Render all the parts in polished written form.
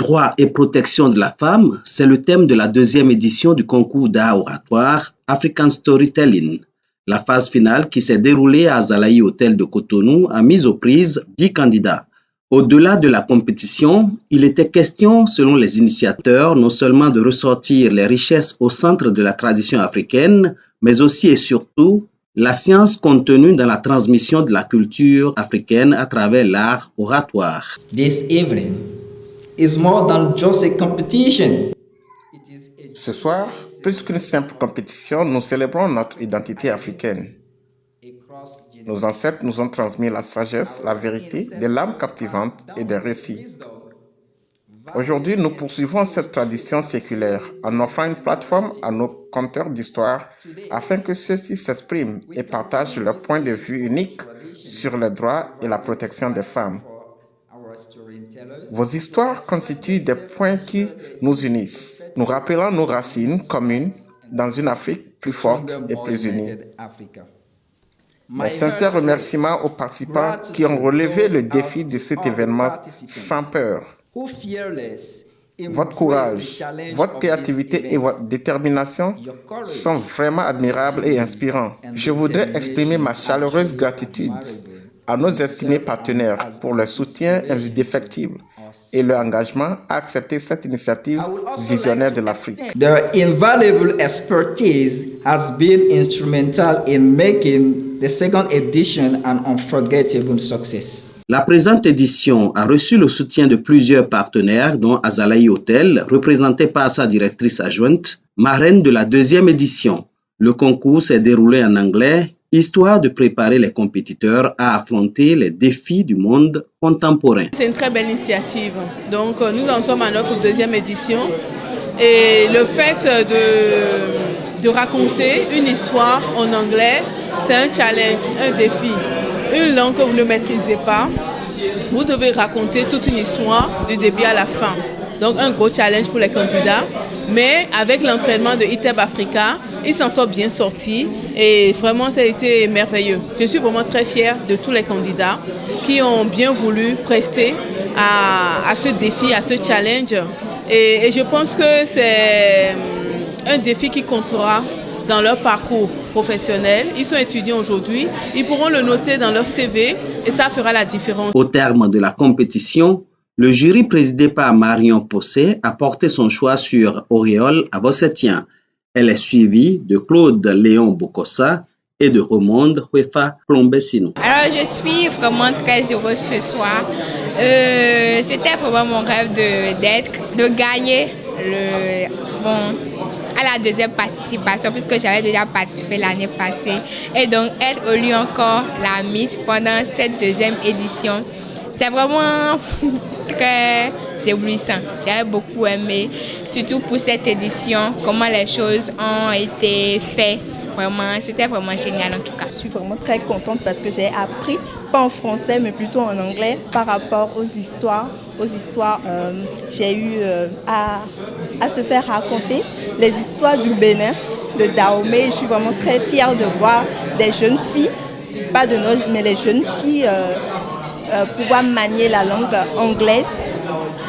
Droits et protection de la femme, c'est le thème de la deuxième édition du concours d'art oratoire African Storytelling. La phase finale qui s'est déroulée à Azalaï Hôtel de Cotonou a mis aux prises 10 candidats. Au-delà de la compétition, il était question, selon les initiateurs, non seulement de ressortir les richesses au centre de la tradition africaine, mais aussi et surtout la science contenue dans la transmission de la culture africaine à travers l'art oratoire. This evening is more than just a competition. Ce soir, plus qu'une simple compétition, nous célébrons notre identité africaine. Nos ancêtres nous ont transmis la sagesse, la vérité, des lames captivantes et des récits. Aujourd'hui, nous poursuivons cette tradition séculaire en offrant une plateforme à nos conteurs d'histoire afin que ceux-ci s'expriment et partagent leur point de vue unique sur les droits et la protection des femmes. Vos histoires constituent des points qui nous unissent, nous rappelant nos racines communes dans une Afrique plus forte et plus unie. Mes sincères remerciements aux participants qui ont relevé le défi de cet événement sans peur. Votre courage, votre créativité et votre détermination sont vraiment admirables et inspirants. Je voudrais exprimer ma chaleureuse gratitude à nos estimés partenaires pour leur soutien indéfectible et leur engagement à accepter cette initiative visionnaire de l'Afrique. Their invaluable expertise has been instrumental in making the second edition an unforgettable success. La présente édition a reçu le soutien de plusieurs partenaires, dont Azalaï Hôtel, représenté par sa directrice adjointe, marraine de la deuxième édition. Le concours s'est déroulé en anglais, histoire de préparer les compétiteurs à affronter les défis du monde contemporain. C'est une très belle initiative. Donc nous en sommes à notre deuxième édition et le fait de raconter une histoire en anglais, c'est un challenge, un défi. Une langue que vous ne maîtrisez pas, vous devez raconter toute une histoire du début à la fin. Donc un gros challenge pour les candidats, mais avec l'entraînement de ITEB Africa, ils s'en sont bien sortis et vraiment ça a été merveilleux. Je suis vraiment très fière de tous les candidats qui ont bien voulu prester à ce défi, à ce challenge et je pense que c'est un défi qui comptera dans leur parcours professionnel. Ils sont étudiants aujourd'hui, ils pourront le noter dans leur CV et ça fera la différence. Au terme de la compétition, le jury présidé par Marion Possé a porté son choix sur Auréole Avossetien. Elle est suivie de Claude Léon Bokossa et de Romonde Huefa Plombessino. Alors je suis vraiment très heureuse ce soir. C'était vraiment mon rêve de gagner à la deuxième participation puisque j'avais déjà participé l'année passée. Et donc être élue encore la Miss pendant cette deuxième édition, c'est vraiment très éblouissant. J'avais beaucoup aimé, surtout pour cette édition, comment les choses ont été faites. Vraiment, c'était vraiment génial en tout cas. Je suis vraiment très contente parce que j'ai appris, pas en français mais plutôt en anglais, par rapport aux histoires. J'ai eu à se faire raconter les histoires du Bénin, de Dahomey. Je suis vraiment très fière de voir des jeunes filles, pas de nos, mais les jeunes filles pouvoir manier la langue anglaise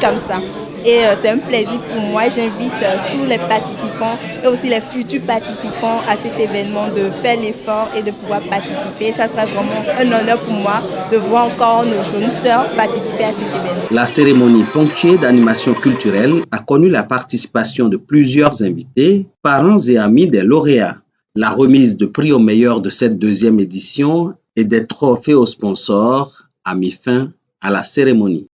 comme ça. Et c'est un plaisir pour moi. J'invite tous les participants et aussi les futurs participants à cet événement de faire l'effort et de pouvoir participer. Ça sera vraiment un honneur pour moi de voir encore nos jeunes sœurs participer à cet événement. La cérémonie ponctuée d'animations culturelles a connu la participation de plusieurs invités, parents et amis des lauréats. La remise de prix aux meilleurs de cette deuxième édition et des trophées aux sponsors a mis fin à la cérémonie.